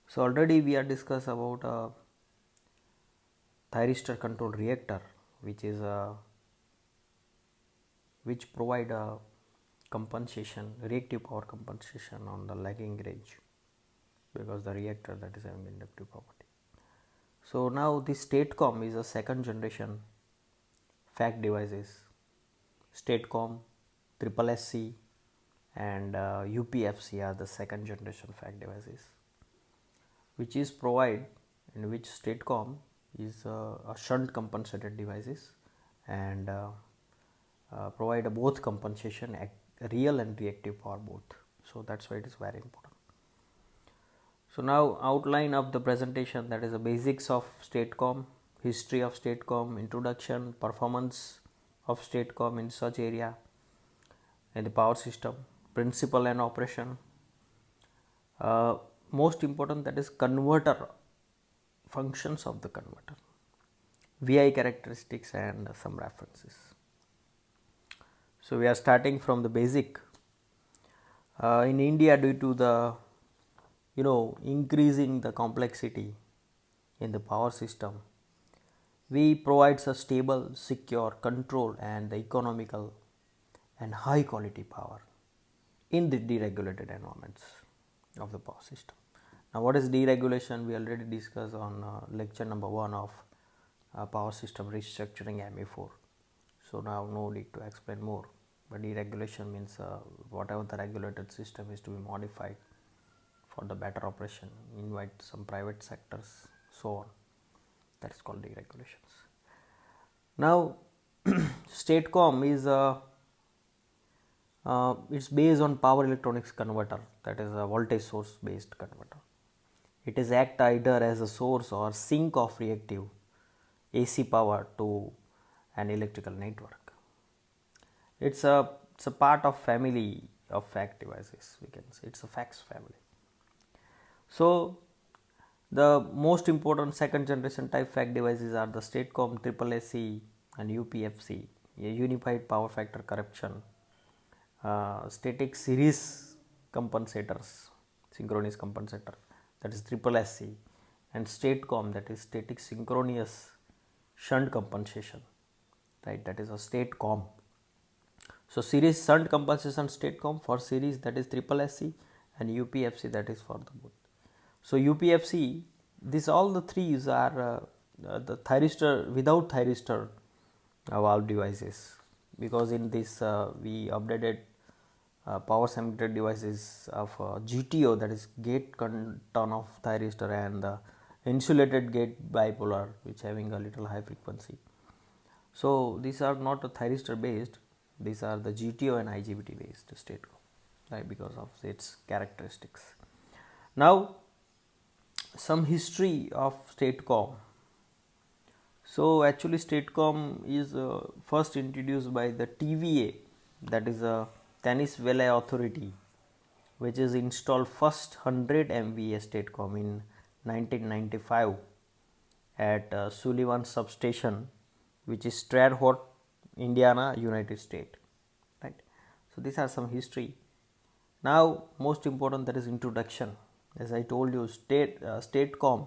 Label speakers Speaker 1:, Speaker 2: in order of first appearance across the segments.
Speaker 1: So already we are discussed about a thyristor control reactor, which is which provide a compensation, reactive power compensation on the lagging range, because the reactor that is having inductive property. So now this STATCOM is a second generation FACT devices. STATCOM, Triple SC, and UPFC are the second generation FACT devices, which is provide in which STATCOM is a shunt compensated devices and provide a both compensation, real and reactive power both. So that's why it is very important. So now outline of the presentation, that is the basics of STATCOM, history of STATCOM, introduction, performance of STATCOM in such area and the power system, principle and operation. Most important, that is converter, functions of the converter, VI characteristics and some references. So we are starting from the basic. In India, due to the increasing the complexity in the power system, we provides a stable, secure, controlled and the economical and high quality power in the deregulated environments of the power system. Now what is deregulation? We already discussed on lecture number 1 of power system restructuring ME4. So now no need to explain more, but deregulation means whatever the regulated system is to be modified for the better operation, invite some private sectors, so on. That is called deregulations. Now STATCOM is it's based on power electronics converter, that is a voltage source based converter. It is act either as a source or sink of reactive AC power to an electrical network. It's a part of family of FACT devices, we can say it's a FACTS family. So the most important second generation type FACT devices are the STATCOM, Triple SC and UPFC, a unified power factor correction, static series compensators, synchronous compensator, that is Triple SC, and STATCOM, that is static synchronous shunt compensation, right, that is a STATCOM. So series shunt compensation STATCOM, for series that is Triple SC, and UPFC that is for the both. So UPFC, this all the three are the thyristor, without thyristor valve devices, because in this we updated power semiconductor devices of GTO, that is gate content of thyristor, and the insulated gate bipolar, which having a little high frequency. So these are not thyristor based, these are the GTO and IGBT based STATCOM, right, because of its characteristics. Now some history of STATCOM. So actually STATCOM is first introduced by the TVA, that is a Tennis Valley Authority, which is installed first 100 MVA STATCOM in 1995 at Sullivan substation, which is Stradford, Indiana, United States, right. So these are some history. Now most important, that is introduction. As I told you, STATCOM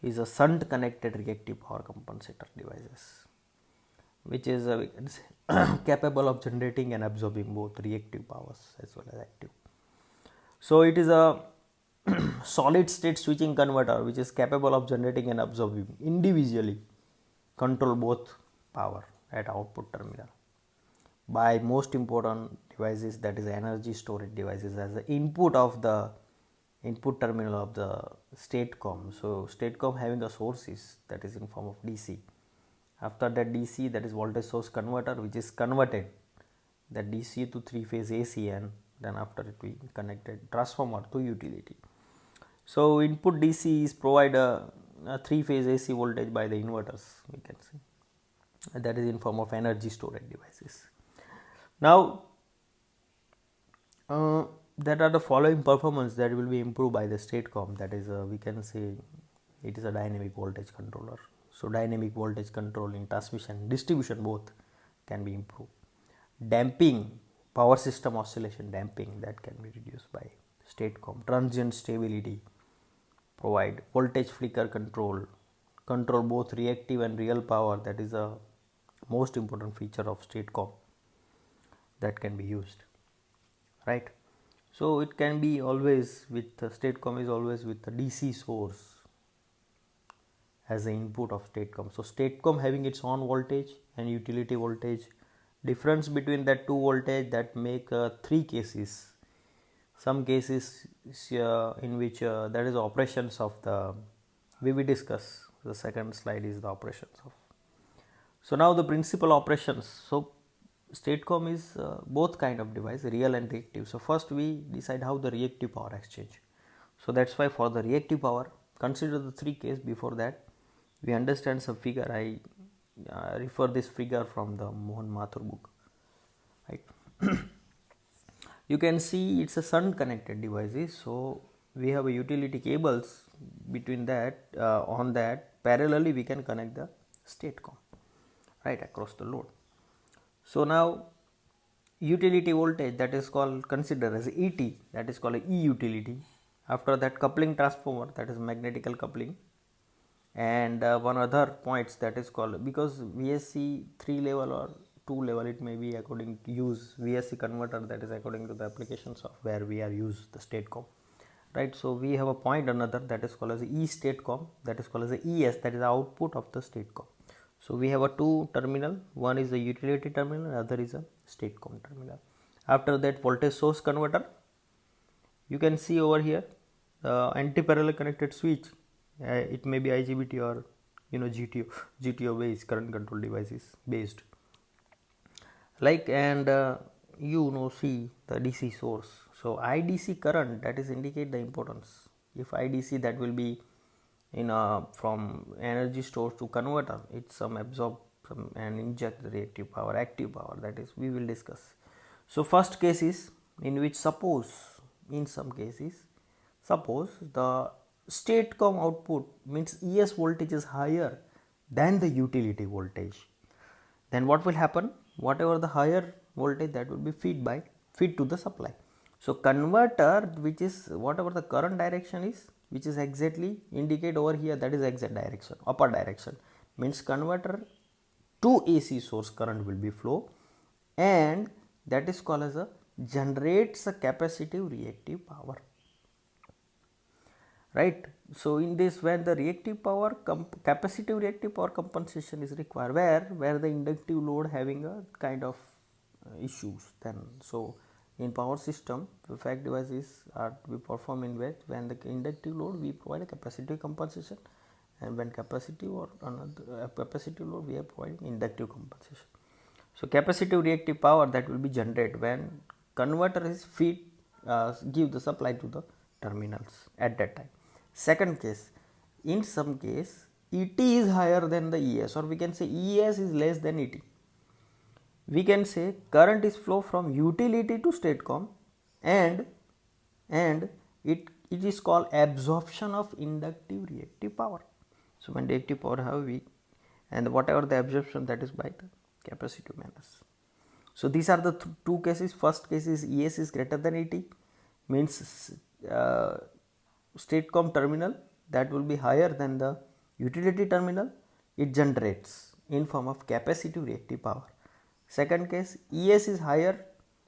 Speaker 1: is a shunt connected reactive power compensator devices, which is capable of generating and absorbing both reactive powers as well as active. So it is a solid state switching converter which is capable of generating and absorbing individually, control both power at output terminal by most important devices, that is energy storage devices, as the input of the input terminal of the STATCOM. So STATCOM having a source is, that is in form of DC. After that DC, that is voltage source converter, which is converted that DC to 3-phase AC, and then after it we connected transformer to utility. So input DC is provide a 3-phase AC voltage by the inverters, we can say, that is in form of energy storage devices. Now that are the following performance that will be improved by the STATCOM, that is we can say it is a dynamic voltage controller. So dynamic voltage control in transmission, distribution both can be improved. Damping, power system oscillation damping, that can be reduced by STATCOM. Transient stability, provide voltage flicker control both reactive and real power. That is a most important feature of STATCOM that can be used, right? So it can be always with STATCOM is always with the DC source as the input of STATCOM. So STATCOM having its own voltage and utility voltage, difference between that two voltage that make three cases. Some cases in which that is operations of the, we will discuss. The second slide is the operations of. So now the principal operations. So STATCOM is both kind of device, real and reactive. So first we decide how the reactive power exchange. So that's why for the reactive power, consider the three case. Before that, we understand some figure. I refer this figure from the Mohan Mathur book, right? You can see it's a sun connected devices. So we have a utility cables between that. On that parallelly we can connect the STATCOM, right, across the load. So now utility voltage, that is called, consider as ET, that is called E utility. After that coupling transformer, that is magnetical coupling, and one other points that is called, because VSC 3 level or 2 level, it may be according to use VSC converter, that is according to the applications of where we are use the STATCOM, right? So we have a point another that is called as E STATCOM, that is called as the ES, that is the output of the STATCOM. So we have a two terminal, one is the utility terminal, other is a STATCOM terminal. After that voltage source converter, you can see over here the anti-parallel connected switch. It may be IGBT or GTO based current control devices based, like, and see the DC source. So IDC current, that is indicate the importance. If IDC, that will be from energy source to converter, it's some absorb some and inject the reactive power, active power, that is we will discuss. So first case is in which in some cases suppose the STATCOM output means ES voltage is higher than the utility voltage, then what will happen? Whatever the higher voltage, that will be feed to the supply. So converter, which is whatever the current direction is, which is exactly indicate over here, that is exact direction, upper direction, means converter to AC source current will be flow, and that is called as a generates a capacitive reactive power, right? So in this, when the reactive power capacitive reactive power compensation is required, where the inductive load having a kind of issues, then so in power system the fact devices are to be performed in which when the inductive load we provide a capacitive compensation, and when capacitive or another capacitive load we are providing inductive compensation. So capacitive reactive power, that will be generated when converter is give the supply to the terminals at that time. Second case, in some case ET is higher than the ES, or we can say ES is less than ET. We can say current is flow from utility to STATCOM, and it is called absorption of inductive reactive power. So when reactive power have we, and whatever the absorption, that is by the capacitive minus. So these are the two cases. First case is ES is greater than ET, means STATCOM terminal that will be higher than the utility terminal, it generates in form of capacitive reactive power. Second case, ES is higher,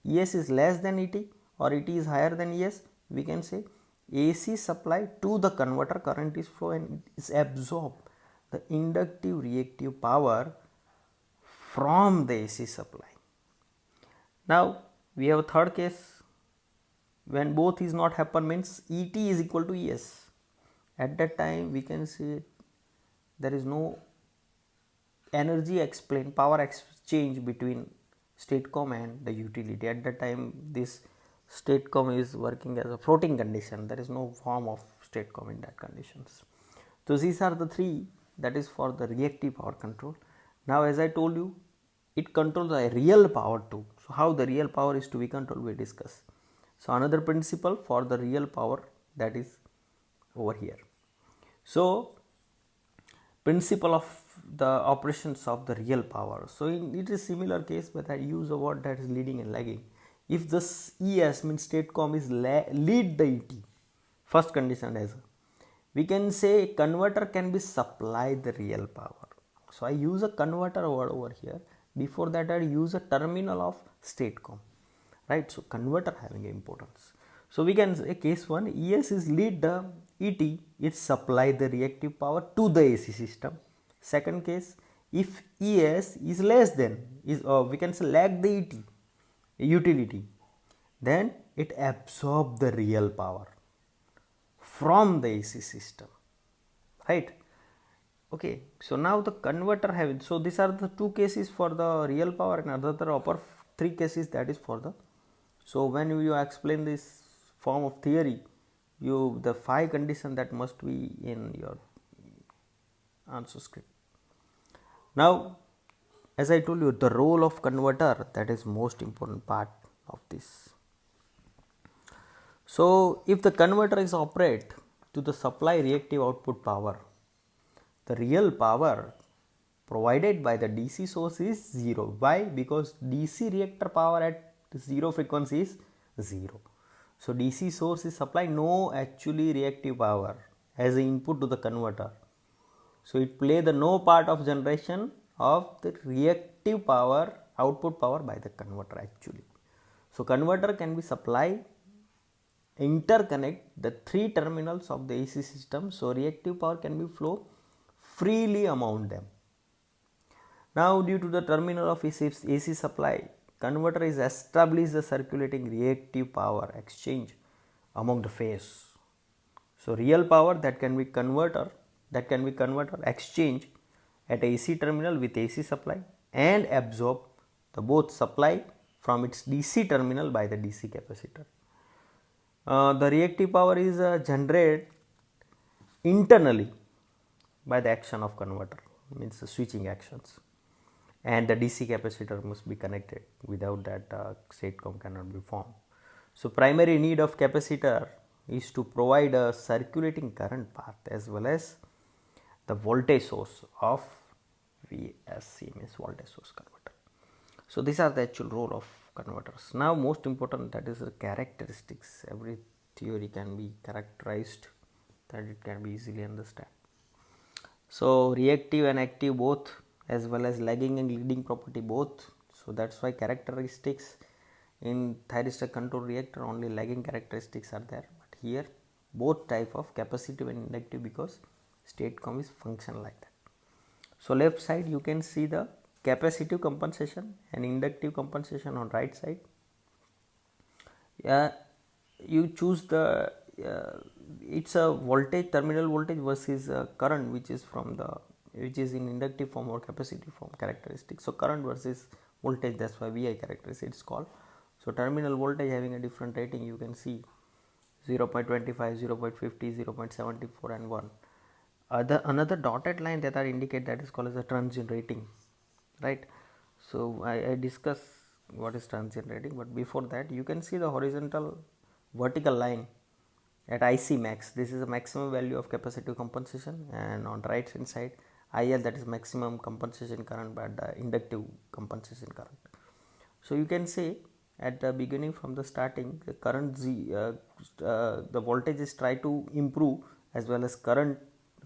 Speaker 1: ES is less than ET, or ET is higher than ES, we can say AC supply to the converter current is flow and is absorb the inductive reactive power from the AC supply. Now we have a third case, when both is not happen, means ET is equal to ES. At that time we can say there is no energy power exchange between STATCOM and the utility. At that time this STATCOM is working as a floating condition, there is no form of STATCOM in that conditions. So these are the three, that is for the reactive power control. Now as I told you, it controls the real power too. So how the real power is to be controlled, we discuss. So another principle for the real power, that is over here. So principle of the operations of the real power. So it is similar case, but I use a word that is leading and lagging. If this ES means STATCOM is lead the ET, first condition as we can say converter can be supply the real power. So I use a converter word over here. Before that I use a terminal of statecom, right? So converter having importance. So we can say case 1, ES is lead the ET, it supply the reactive power to the AC system. Second case, if ES is less than, we can say lag the ET utility, then it absorb the real power from the AC system, right? Okay, so now the converter have, so these are the two cases for the real power and other upper three cases that is for the. So when you explain this form of theory, you the 5 condition that must be in your answer script. Now as I told you, the role of converter, that is most important part of this. So if the converter is operate to the supply reactive output power, the real power provided by the DC source is 0. Why? Because DC reactor power at 0 frequency is 0. So DC source is supplying no actually reactive power as an input to the converter. So it play the no part of generation of the reactive power, output power by the converter actually. So converter can be supply, interconnect the 3 terminals of the AC system, so reactive power can be flow freely among them. Now due to the terminal of AC supply, converter is established the circulating reactive power exchange among the phase. So real power that can be converter exchange at AC terminal with AC supply and absorb the both supply from its DC terminal by the DC capacitor. The reactive power is generated internally by the action of converter, means the switching actions, and the DC capacitor must be connected. Without that statecom cannot be formed. So primary need of capacitor is to provide a circulating current path as well as the voltage source of VSC, means voltage source converter. So these are the actual role of converters. Now most important, that is the characteristics. Every theory can be characterized that it can be easily understand. So reactive and active both, as well as lagging and leading property both. So that's why characteristics in thyristor control reactor only lagging characteristics are there, but here both type of capacitive and inductive, because statecom is function like that. So left side you can see the capacitive compensation and inductive compensation on right side. You choose the it's a voltage, terminal voltage versus current, which is in inductive form or capacitive form characteristics. So current versus voltage, that's why VI characteristic it's called. So terminal voltage having a different rating, you can see 0.25, 0.50, 0.74 and 1. Another dotted line that are indicate, that is called as a transient rating, right? So I discuss what is transient rating, but before that you can see the horizontal vertical line at IC max. This is the maximum value of capacitive compensation, and on the right hand side IL, that is maximum compensation current by the inductive compensation current. So you can say at the beginning, from the starting, the current the voltage is try to improve, as well as current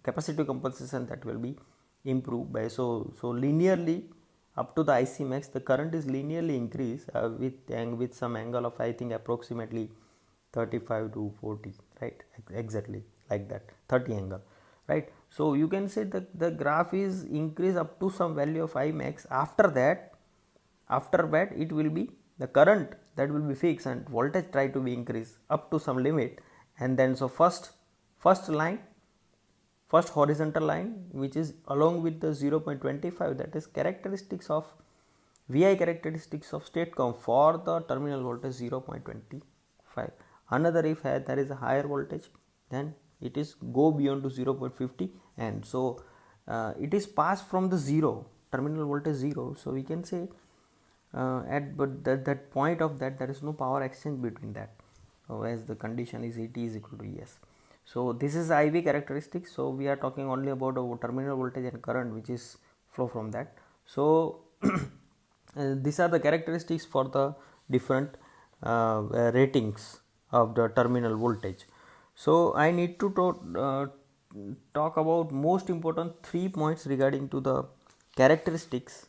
Speaker 1: capacitive compensation that will be improved by, so linearly up to the IC max the current is linearly increased with some angle of, I think, approximately 35 to 40, right? Exactly like that, 30 angle, right? So you can say that the graph is increased up to some value of I max. After that it will be the current that will be fixed and voltage try to be increased up to some limit, and then so first horizontal line, which is along with the 0.25, that is characteristics of VI characteristics of statecom for the terminal voltage 0.25. Another, if there is a higher voltage, then it is go beyond to 0.50, and so it is passed from the 0, terminal voltage 0. So we can say but that point of that, there is no power exchange between that, as the condition is ET is equal to ES. So this is IV characteristics. So we are talking only about a terminal voltage and current which is flow from that. So these are the characteristics for the different ratings of the terminal voltage. So I need to talk about most important 3 points regarding to the characteristics.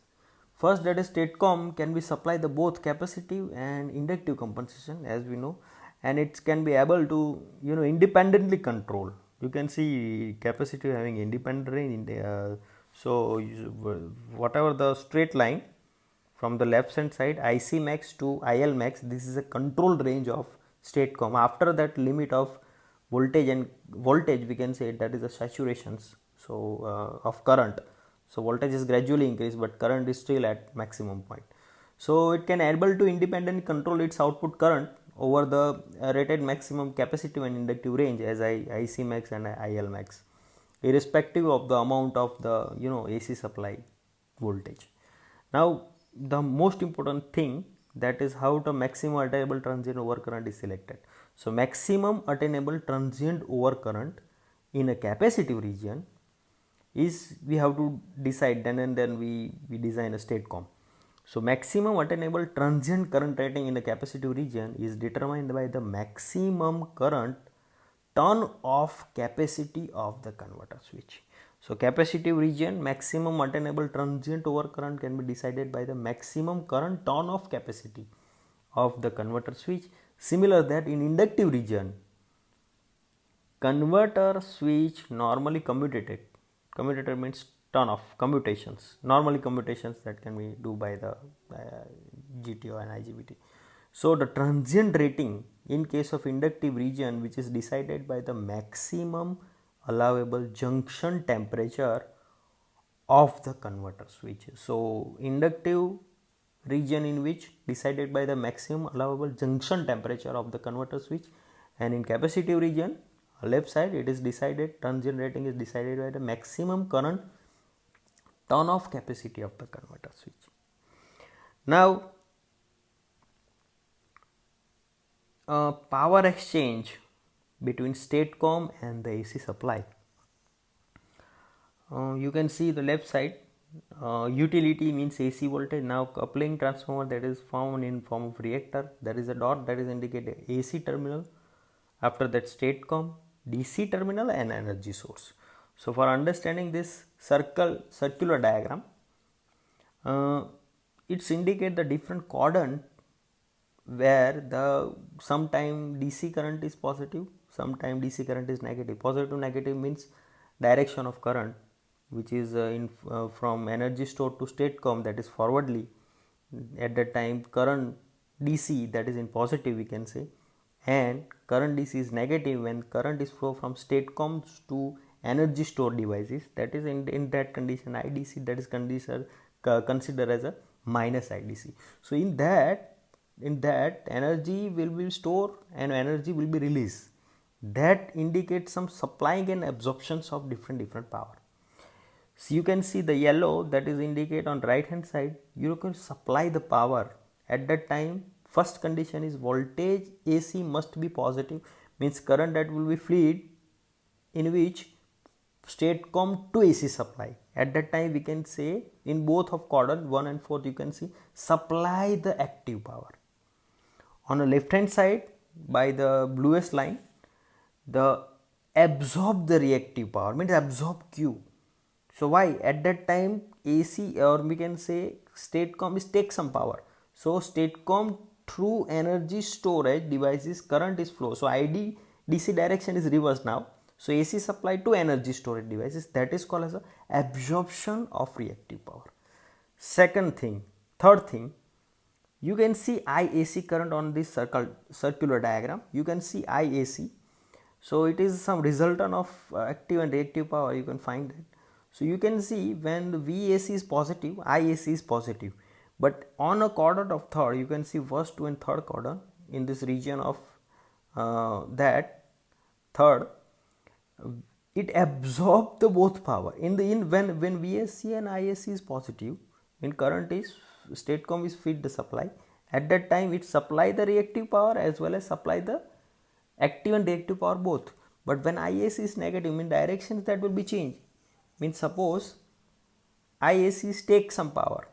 Speaker 1: First, that is statecom can be supplied the both capacitive and inductive compensation, as we know, and it can be able to independently control. You can see capacitive having independent range in the, whatever the straight line from the left hand side IC max to IL max, this is a controlled range of statecom. After that limit of voltage we can say that is the saturations of current. So voltage is gradually increased but current is still at maximum point. So it can able to independently control its output current over the rated maximum capacitive and inductive range as IC max and IL max, irrespective of the amount of the AC supply voltage. Now the most important thing, that is how the maximum attainable transient overcurrent is selected. So maximum attainable transient overcurrent in a capacitive region is we have to decide, then and then we design a statecom. So maximum attainable transient current rating in the capacitive region is determined by the maximum current turn off capacity of the converter switch. So capacitive region maximum attainable transient overcurrent can be decided by the maximum current turn off capacity of the converter switch. Similar that in inductive region, converter switch normally commutated means turn off commutations, normally commutations that can be do by the GTO and IGBT. So the transient rating in case of inductive region, which is decided by the maximum allowable junction temperature of the converter switch. So inductive region in which decided by the maximum allowable junction temperature of the converter switch, and in capacitive region left side it is decided, transient rating is decided by the maximum current turn off capacity of the converter switch. Now power exchange between statecom and the AC supply. You can see the left side, utility means AC voltage. Now coupling transformer, that is found in form of reactor, there is a dot that is indicated AC terminal, after that statecom, DC terminal and energy source. So for understanding this circular diagram, it's indicate the different quadrant where the sometime DC current is positive, sometime DC current is negative. Positive negative means direction of current, which is from energy store to statecom, that is forwardly. At that time current DC, that is in positive we can say, and current DC is negative when current is flow from statecom to energy store devices, that is in that condition IDC, that is considered as a minus IDC. So in that energy will be stored and energy will be released, that indicates some supplying and absorptions of different power. So you can see the yellow that is indicate on right hand side, you can supply the power at that time. First condition is voltage AC must be positive, means current that will be fluid in which statecom to AC supply. At that time we can say in both of quadrant 1 and 4 you can see supply the active power. On the left hand side by the bluest line, the absorb the reactive power means absorb Q. So why? At that time AC, or we can say statecom is take some power. So statecom through energy storage devices current is flow. So DC direction is reversed now. So AC supply to energy storage devices, that is called as a absorption of reactive power. Third thing, you can see IAC current on this circular diagram. You can see IAC. So it is some resultant of active and reactive power, you can find that. So you can see when the VAC is positive, IAC is positive. But on a quadrant of third, you can see first, 2 and third quadrant in this region of that third, it absorbs the both power. When VAC and IAC is positive, when current is statecom is feed the supply, at that time it supply the reactive power as well as supply the active and reactive power both. But when IAC is negative, mean directions that will be changed. Means suppose IAC take some power,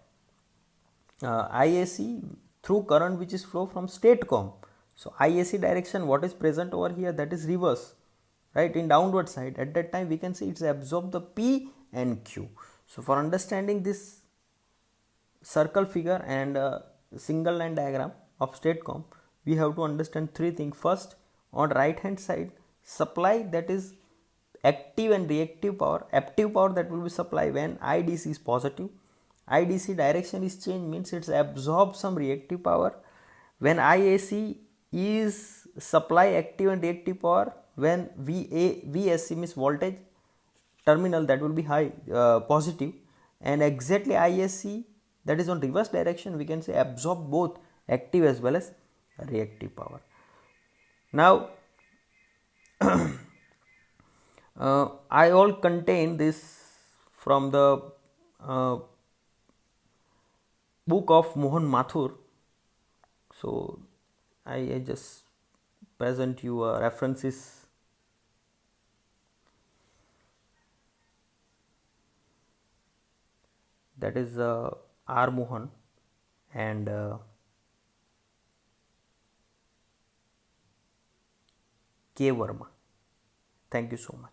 Speaker 1: IAC through current which is flow from statecom. So IAC direction what is present over here, that is reverse, right, in downward side, at that time we can say it's absorb the P and Q. So for understanding this circle figure and single line diagram of statecom, we have to understand three things. First, on right hand side, supply, that is active and reactive power. Active power, that will be supply when IDC is positive. IDC direction is change, means it's absorb some reactive power. When IAC is supply active and reactive power, when VSC means voltage terminal, that will be high, positive, and exactly ISC, that is on reverse direction, we can say absorb both active as well as reactive power. Now I all contain this from the book of Mohan Mathur. So I just present you references. That is R. Mohan and K. Verma. Thank you so much.